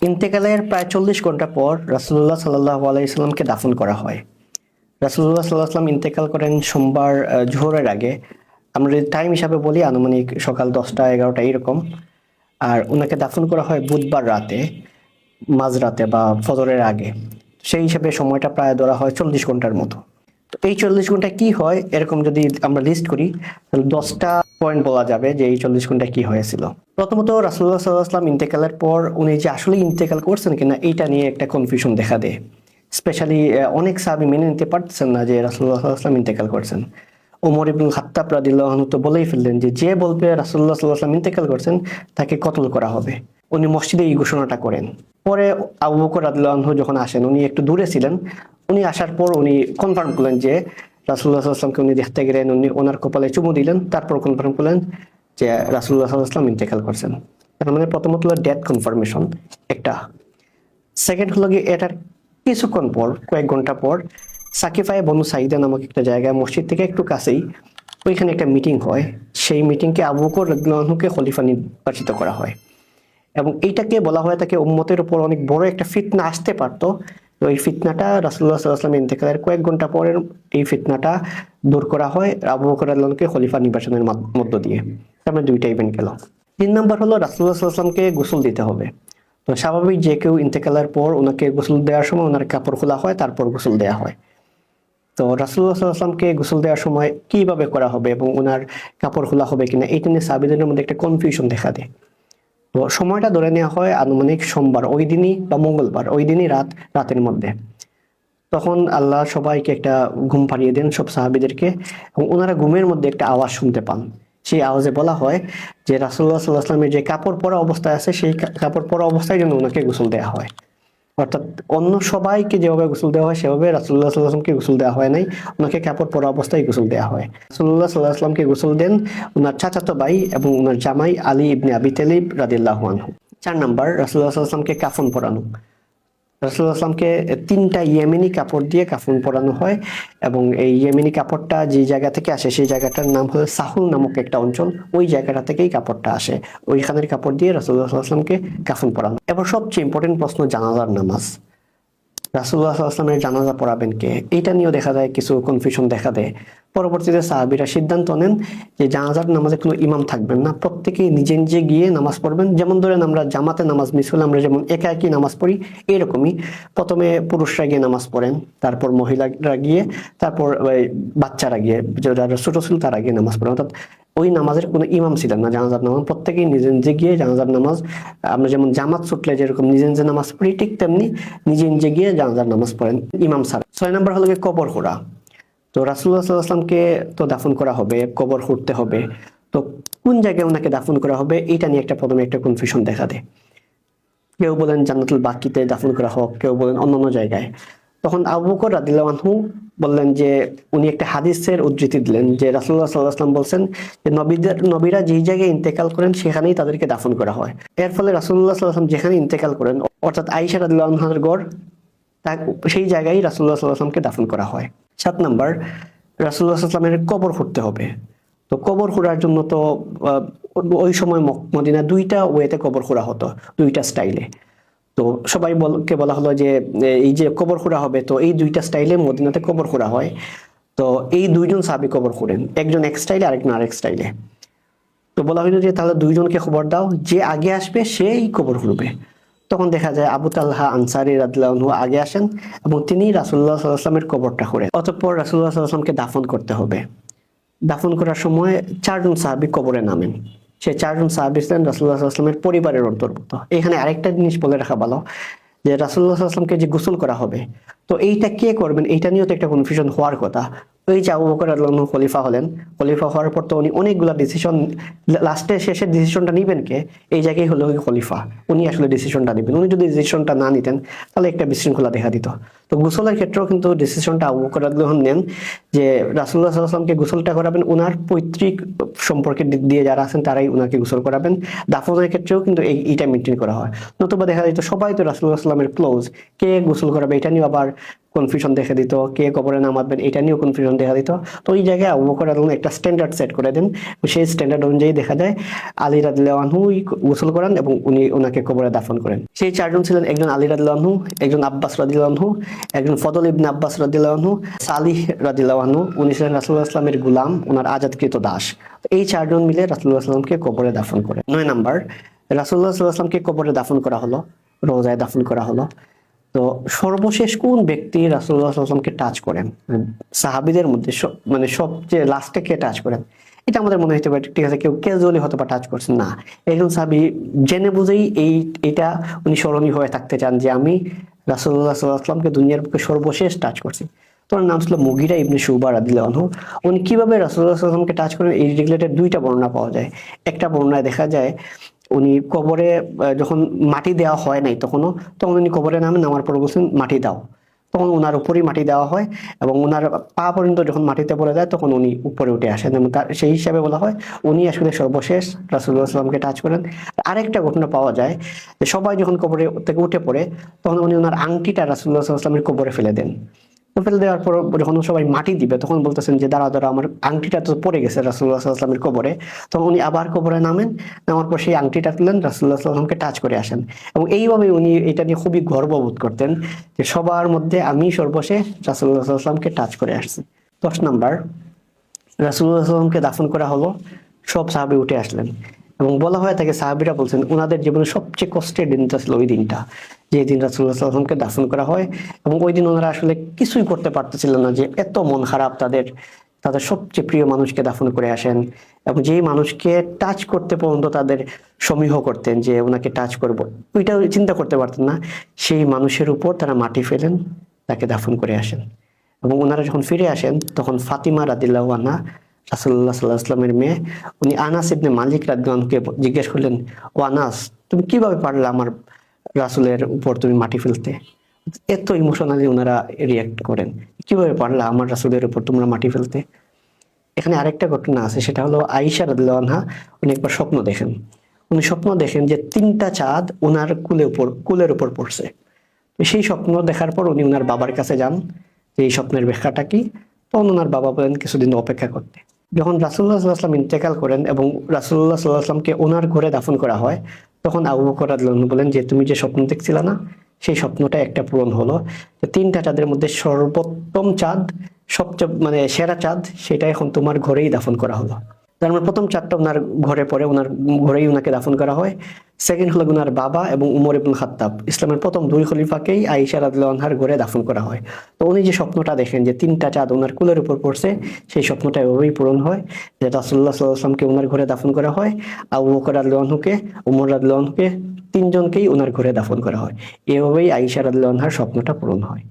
ইন্তেকালের প্রায় 40 ঘন্টা পর রাসূলুল্লাহ সাল্লাল্লাহু আলাইহি সাল্লামকে দাফন করা হয়। রাসূলুল্লাহ সাল্লাল্লাহু আলাইহি সাল্লাম ইন্তেকাল করেন সোমবার জোহরের আগে। আমরা যদি টাইম হিসাবে বলি আনুমানিক সকাল 10টা-11টা এরকম। আর ওনাকে দাফন করা হয় বুধবার রাতে, মাঝরাতে বা ফজরের আগে। সেই হিসাবে সময়টা প্রায় ধরা হয় 40 ঘন্টার মতো। তো এই 40 ঘন্টা কি হয় এরকম যদি আমরা লিস্ট করি তাহলে 10টা পয়েন্ট বলা যাবে যে এই 40 ঘন্টায় কি হয়েছিল। প্রথমত রাসূলুল্লাহ সাল্লাল্লাহু আলাইহি ওয়াসাল্লাম ইন্তেকালের পর উনি যে আসলে ইন্তেকাল করছেন কিনা এইটা নিয়ে একটা কনফিউশন দেখা দেয়। স্পেশালি অনেক সাহাবী মেনে নিতে পারতেছেন না যে রাসূলুল্লাহ সাল্লাল্লাহু আলাইহি ওয়াসাল্লাম ইন্তেকাল করছেন। ওমর ইবনুল খাত্তাব রাদিয়াল্লাহু আনহু তো বলেই ফেললেন যে যে বলবে রাসূলুল্লাহ সাল্লাল্লাহু আলাইহি ওয়াসাল্লাম ইন্তেকাল করছেন তাকে কতল করা হবে। উনি মসজিদে এই ঘোষণাটা করেন। পরে আবু বকর রাদিয়াল্লাহু আনহু যখন আসেন, উনি একটু দূরে ছিলেন। উনি আসার পর উনি কনফার্ম করলেন যে রাসূলুল্লাহ সাল্লাল্লাহু আলাইহি ওয়াসাল্লামকে উনি দেখতে গেলেন, উনি ওনার কপালে চুমু দিলেন, তারপর কনফার্ম করলেন যে রাসূলুল্লাহ সাল্লাল্লাহু আলাইহি ওয়াসাল্লাম ইন্তেকাল করছেন। তার মানে প্রথমত হলো ডেথ কনফার্মেশন একটা। সেকেন্ড হলো গিয়ে এটার কিছুক্ষণ পর, কয়েক ঘন্টা পর সাকিফায়ে বনু সাইদা নামক একটা জায়গায় মসজিদ থেকে একটু কাছেই ওইখানে একটা মিটিং হয়। সেই মিটিংকে আবু বকর রাদিয়াল্লাহু আনহুকে খলিফা নির্বাচিত করা হয় এবং এইটাকে বলা হয় তাকে উম্মতের উপর অনেক বড় একটা ফিতনা আসতে পারতো। তো এই ফিতনাটা রাসূলুল্লাহ সাল্লাল্লাহু আলাইহি ওয়াসাল্লাম ইন্তেকালের কয়েক ঘন্টা পরের এই ফিতনাটা দূর করা হয় আবু বকর রাদিয়াল্লাহু আনহুকে খলিফা নির্বাচনের মধ্য দিয়ে। তারপরে দুইটা ইভেন্ট গেল। 3 নম্বর হলো রাসূলুল্লাহ সাল্লাল্লাহু আলাইহি ওয়াসাল্লামকে গোসল দিতে হবে। তো স্বাভাবিক যে কেউ ইন্তেকালের পর ওনাকে গোসল দেওয়ার সময় ওনার কাপড় খোলা হয়, তারপর গোসল দেওয়া হয়। তো রাসূলুল্লাহ সাল্লাল্লাহু আলাইহি ওয়াসাল্লামকে গোসল দেওয়ার সময় কিভাবে করা হবে এবং ওনার কাপড় খোলা হবে কিনা এইটা নিয়ে সাহাবীদের মধ্যে একটা কনফিউশন দেখা দেয়। তো সময়টা ধরে নেওয়া হয় আনুমানিক সোমবার ওই দিনই বা মঙ্গলবার ওই দিনই রাতের মধ্যে। তখন আল্লাহ সবাইকে একটা ঘুম পাড়িয়ে দেন, সব সাহাবীদেরকে, এবং ওনারা ঘুমের মধ্যে একটা আওয়াজ শুনতে পান। সেই আওয়াজে বলা হয় যে রাসূলুল্লাহ সাল্লাল্লাহু আলাইহি ওয়াসাল্লামের যে কাপড় পরা অবস্থায় আছে সেই কাপড় পরা অবস্থায় যেন ওনাকে গোসল দেওয়া হয়। অর্থাৎ অন্য সবাইকে যেভাবে গোসল দেওয়া হয় সেভাবে রাসূলুল্লাহ সাল্লাল্লাহু আলাইহি ওয়াসাল্লামকে গোসল দেওয়া হয় নাই, ওনাকে কাপড় পরা অবস্থায় গোসল দেওয়া হয়। রাসূলুল্লাহ সাল্লাল্লাহু আলাইহি ওয়াসাল্লামকে গোসল দেন ওনার চাচাতো ভাই এবং ওনার জামাই আলী ইবনে আবি তালিব রাদিয়াল্লাহু আনহু। 4 নম্বর, রাসূলুল্লাহ সাল্লাল্লাহু আলাইহি ওয়াসাল্লামকে কাফন পরানো। রাসূলুল্লাহ সাল্লাল্লাহু আলাইহি ওয়াসাল্লামকে 3টা ইয়েমেনি কাপড় দিয়ে কাফন পরানো হয় এবং এই ইয়েমেনি কাপড়টা যে জায়গা থেকে আসে সেই জায়গাটার নাম হলো সাহুল নামক একটা অঞ্চল। ওই জায়গাটা থেকেই কাপড়টা আসে। ওইখানের কাপড় দিয়ে রাসূলুল্লাহ সাল্লাল্লাহু আলাইহি ওয়াসাল্লামকে কাফন পরানো। এবার সবচেয়ে ইম্পর্টেন্ট প্রশ্ন, জানাজার নামাজ। রাসূলুল্লাহ সাল্লাল্লাহু আলাইহি ওয়াসাল্লামের জানাজা পড়াবেন কে? এইটা নিয়েও দেখা যায় কিছু কনফিউশন দেখা দেয়। পরবর্তীতে সাহাবীরা সিদ্ধান্ত নেন যে জানাজার নামাজে কোনো ইমাম থাকবেন না, প্রত্যেকেই নিজে নিজে গিয়ে নামাজ পড়বেন। যেমন ধরেন আমরা জামাতে নামাজ মিস হলে আমরা যেমন একা একই নামাজ পড়ি, এরকমই প্রথমে পুরুষরা গিয়ে নামাজ পড়েন, তারপর মহিলারা গিয়ে, তারপর বাচ্চারা গিয়ে, যারা ছোট ছিল তারা গিয়ে নামাজ পড়েন। অর্থাৎ ওই নামাজের কোনো ইমাম ছিলেন না। জানাজার নামাজ প্রত্যেকেই নিজে নিজে গিয়ে জানাজার নামাজ, আমরা যেমন জামাত ছুটলে যেরকম নিজে নিজে নামাজ পড়ি ঠিক তেমনি নিজে নিজে গিয়ে জানাজার নামাজ পড়েন ইমাম স্যার। 6 নম্বর হলো কবর খোঁড়া। তো রাসূলুল্লাহ সাল্লাল্লাহু আলাইহি ওয়াসাল্লামকে তো দাফন করা হবে, কবর খুঁড়তে হবে। তো কোন জায়গায় ওনাকে দাফন করা হবে এটা নিয়ে প্রথমে একটা কনফিউশন দেখা দেয়। কেউ বলেন জান্নাতুল বাকিতে দাফন করা হোক, কেউ বলেন অন্যান্য জায়গায়। তখন আবু বকর রাদিয়াল্লাহু আনহু বললেন যে, উনি একটা হাদিসের উদ্ধৃতি দিলেন যে রাসূলুল্লাহ সাল্লাল্লাহু আলাইহি ওয়াসাল্লাম বলছেন যে নবীরা যেই জায়গায় ইন্তেকাল করেন সেখানেই তাদেরকে দাফন করা হয়। এর ফলে রাসূলুল্লাহ সাল্লাল্লাহু আলাইহি ওয়াসাল্লাম যেখানে ইন্তেকাল করেন অর্থাৎ আয়েশা রাদিয়াল্লাহু আনহার গড়, সেই জায়গায় রাসূলুল্লাহ সাল্লাল্লাহু আলাইহি ওয়াসাল্লামকে দাফন করা হয়। 7 নম্বর, রাসূলুল্লাহ সাল্লাল্লাহু আলাইহি ওয়াসাল্লামের কবর খুঁড়তে হবে। তো কবর খোঁড়ার জন্য তো ওই সময় মদিনা 2টা ওয়েতে কবর খোঁড়া হতো, 2টা স্টাইলে। তো সবাই বলা হলো যে এই যে কবর খোঁড়া হবে, তো এই 2টা স্টাইলে মদিনাতে কবর খোঁড়া হয়। তো এই 2জন সাহাবী কবর খোঁড়েন, একজন এক স্টাইলে আরেকজন আরেক স্টাইলে। তো বলা হলো যে তাহলে 2জনকে খবর দাও, যে আগে আসবে সেই কবর খুঁড়বে। তখন দেখা যায় আবু তালহা আনসারী রাদিয়াল্লাহু আনহু আগে আসেন এবং তিনি রাসূলুল্লাহ সাল্লাল্লাহু আলাইহি ওয়াসাল্লামের কবরটা খোঁড়েন। অতঃপর রাসূলুল্লাহ সাল্লাল্লাহু আলাইহি ওয়াসাল্লামকে দাফন করতে হবে। দাফন করার সময় 4জন সাহাবী কবরে নামেন। সেই 4জন সাহাবী ছিলেন রাসূলুল্লাহ সাল্লাল্লাহু আলাইহি ওয়াসাল্লামের পরিবারের অন্তর্ভুক্ত। এখানে আরেকটা জিনিস বলে রাখা ভালো যে রাসূলুল্লাহ সাল্লাল্লাহু আলাইহি ওয়াসাল্লামকে যে গোসল করা হবে, তো এইটা কে করবেন এইটা নিয়েও তো একটা কনফিউশন হওয়ার কথা। ওই যে আবু বকর রাদিয়াল্লাহু আনহু খলিফা হলেন, খলিফা হওয়ার পর তো উনি অনেকগুলা ডিসিশন, লাস্টে শেষের ডিসিশনটা নিবেন কে? এই জায়গায় হলো খলিফা, উনি আসলে ডিসিশনটা নেবেন। উনি যদি ডিসিশনটা না নিতেন তাহলে একটা বিশৃঙ্খলা দেখা দিত। তো গোসলের ক্ষেত্রেও কিন্তু ডিসিশনটা আবু বকর রাদিয়াল্লাহু আনহু নেন যে রাসূলুল্লাহ সাল্লাল্লাহু আলাইহি ওয়াসাল্লামকে গোসলটা করাবেন, ওনার পৈতৃক সম্পর্কের দিক দিয়ে যারা আছেন তারাই ওনাকে গোসল করাবেন। দাফনের ক্ষেত্রেও কিন্তু এইটা মেনটেন করা হয়। নতুবা দেখা যেত সবাই তো রাসূলুল্লাহ সাল্লাল্লাহু আলাইহি ওয়াসাল্লামের ক্লোজ, কে গোসল করাবে এটা নিয়ে আবার কনফিউশন দেখা দিত, কে কবরে নামাবেন এটা নিয়েও কনফিউশন দেখা দিত। তো ওই জায়গায় আবু বকর রাদিয়াল্লাহু আনহু একটা স্ট্যান্ডার্ড সেট করে দেন। সেই স্ট্যান্ডার্ড অনুযায়ী দেখা যায় আলী রাদিয়াল্লাহু আনহু গোসল করান এবং উনি ওনাকে কবরে দাফন করেন। সেই চারজন ছিলেন একজন আলী রাদিয়াল্লাহু আনহু, একজন আব্বাস রাদিয়াল্লাহু আনহু, একজন ফদল ইবনে আব্বাস রাদিয়াল্লাহু আনহু, সালিহ রাদিয়াল্লাহু আনহু, উনি ছিলেন রাসূলুল্লাহ সাল্লাল্লাহু আলাইহি ওয়াসাল্লামের গোলাম, ওনার আজাদকৃত দাস। তো এই চারজন মিলে রাসূলুল্লাহ সাল্লাল্লাহু আলাইহি ওয়াসাল্লামকে কবরে দাফন করে। 9 নাম্বার, রাসূলুল্লাহ সাল্লাল্লাহু আলাইহি ওয়াসাল্লামকে কবরে দাফন করা হলো, রওজায় দাফন করা হলো। তো সর্বশেষ কোন ব্যক্তি রাসূলুল্লাহ সাল্লাল্লাহু আলাইহি ওয়াসাল্লামকে টাচ করেন, সাহাবীদের মধ্যে মানে সবচেয়ে লাস্টে কে টাচ করেন? এটা আমাদের মনে হতে পারে ঠিক আছে কেউ ক্যাজুয়ালি হয়তো বা টাচ করছেন, না, একজন সাহাবী জেনে বুঝেই এটা উনি স্মরণীয় হয়ে থাকতে চান যে আমি রাসূলুল্লাহ সাল্লাল্লাহু আলাইহি ওয়াসাল্লামকে দুনিয়ার বুকে সর্বশেষ টাচ করছি। তো ওনার নাম ছিল মুগিরা ইবনে শুবা রাদিয়াল্লাহু আনহু। উনি কিভাবে রাসূলুল্লাহ সাল্লাল্লাহু আলাইহি ওয়াসাল্লামকে টাচ করেন এই রিলেটেড দুইটা বর্ণনা পাওয়া যায়। একটা বর্ণনায় দেখা যায় উনি কবরে যখন মাটি দেওয়া হয় নাই তখন উনি কবরে নামার পর বলছেন মাটি দাও, তখন ওনার উপরেই মাটি দেওয়া হয় এবং ওনার পা পর্যন্ত যখন মাটিতে পড়ে যায় তখন উনি উপরে উঠে আসেন এবং তার সেই হিসাবে বলা হয় উনি আসলে সর্বশেষ রাসূলুল্লাহ সাল্লাল্লাহু আলাইহি ওয়াসাল্লামকে টাচ করেন। আরেকটা ঘটনা পাওয়া যায় যে সবাই যখন কবরে থেকে উঠে পড়ে তখন উনি ওনার আংটিটা রাসূলুল্লাহ সাল্লাল্লাহু আলাইহি ওয়াসাল্লামের কবরে ফেলে দেন। তো ফেলে দেওয়ার পর যখন সবাই মাটি দিবে তখন বলতেছেন যে দাঁড়া দাঁড়া আমার আংটিটা তো পড়ে গেছে রাসূলুল্লাহ সাল্লাল্লাহু আলাইহি ওয়াসাল্লামের কবরে। তখন উনি আবার কবরে নামেন, নামার পর সেই আংটিটা তুলেন, রাসূলুল্লাহ সাল্লাল্লাহু আলাইহি ওয়াসাল্লামকে টাচ করে আসেন এবং এইভাবে উনি এটা নিয়ে খুবই গর্ববোধ করতেন যে সবার মধ্যে আমি সর্বশেষ রাসূলুল্লাহ সাল্লাল্লাহু আলাইহি ওয়াসাল্লামকে টাচ করে আসছি। 10 নাম্বার, রাসূলুল্লাহ সাল্লাল্লাহু আলাইহি ওয়াসাল্লামকে দাফন করা হলো, সব সাহাবী উঠে আসলেন এবং বলা হয় থাকে সাহাবীরা বলছেন ওনাদের জীবনে সবচেয়ে কষ্টের দিনটা ছিল ওই দিনটা, যে দিন রাসূলুল্লাহ সাল্লাল্লাহু আলাইহি ওয়াসাল্লামকে দাফন করা হয় এবং ওই দিন ওনারা আসলে কিছুই করতে পারতেছিলেন না, যে এত মন খারাপ তাদের সবচেয়ে প্রিয় মানুষকে দাফন করে আসেন এবং যেই মানুষকে টাচ করতে পর্যন্ত তাদের সমীহ করতেন যে ওনাকে টাচ করব, ওইটাও চিন্তা করতে পারতেন না, সেই মানুষের উপর তারা মাটি ফেলেন, তাকে দাফন করে আসেন। এবং ওনারা যখন ফিরে আসেন তখন ফাতিমা রাদিয়াল্লাহু আনহা রাসূলুল্লাহ সাল্লাল্লাহু আলাইহি ওয়াসাল্লামের মেয়ে, উনি আনাস ইবনে মালিক রাদিয়াল্লাহু আনহুকে জিজ্ঞেস করলেন, ও আনাস তুমি কিভাবে পারলে আমার রাসূলের উপর তুমি মাটি ফেলতে? এত ইমোশনালি ওনারা রিয়াক্ট করেন, কিভাবে পারলা আমার রাসূলের উপর তোমরা মাটি ফেলতে? এখানে আরেকটা ঘটনা আছে, সেটা হলো আয়েশা রাদিয়াল্লাহু আনহা উনি একবার স্বপ্ন দেখেন। উনি স্বপ্ন দেখেন যে 3টা চাঁদ ওনার কুলের উপর পড়ছে। সেই স্বপ্ন দেখার পর উনি ওনার বাবার কাছে যান যে এই স্বপ্নের ব্যাখ্যাটা কি। তখন ওনার বাবা বলেন কিছুদিন অপেক্ষা করতে। যখন রাসূলুল্লাহ সাল্লাল্লাহু আলাইহি ওয়াসাল্লাম ইন্তেকাল করেন এবং রাসূলুল্লাহ সাল্লাল্লাহু আলাইহি ওয়াসাল্লামকে ওনার ঘরে দাফন করা হয়, তখন আবু বকর রাদিয়াল্লাহু আনহু বলেন যে তুমি যে স্বপ্ন দেখছিলে না, সেই স্বপ্নটা একটা পূরণ হলো। 3টা চাঁদের মধ্যে সর্বোত্তম চাঁদ, সবচেয়ে মানে সেরা চাঁদ, সেটা এখন তোমার ঘরেই দাফন করা হলো। তার মানে প্রথম চাঁদটা ওনার ঘরে পড়ে, ওনার ঘরেই ওনাকে দাফন করা হয়। সেকেন্ড হলো ওনার বাবা এবং উমর ইবনে খাত্তাব, ইসলামের প্রথম 2 খলিফাকেই আয়েশা রাদিয়াল্লাহু আনহার ঘরে দাফন করা হয়। তো উনি যে স্বপ্নটা দেখেন যে 3টা চাঁদ ওনার কুলের উপর পড়ছে, সেই স্বপ্নটা এভাবেই পূরণ হয় যে রাসূলুল্লাহ সাল্লাল্লাহু আলাইহি ওয়াসাল্লামকে ওনার ঘরে দাফন করা হয়, আবু বকর রাদিয়াল্লাহু আনহুকে, উমর রাদিয়াল্লাহু আনহুকে, 3জনকেই ওনার ঘরে দাফন করা হয়। এভাবেই আয়েশা রাদিয়াল্লাহু আনহার স্বপ্নটা পূরণ হয়।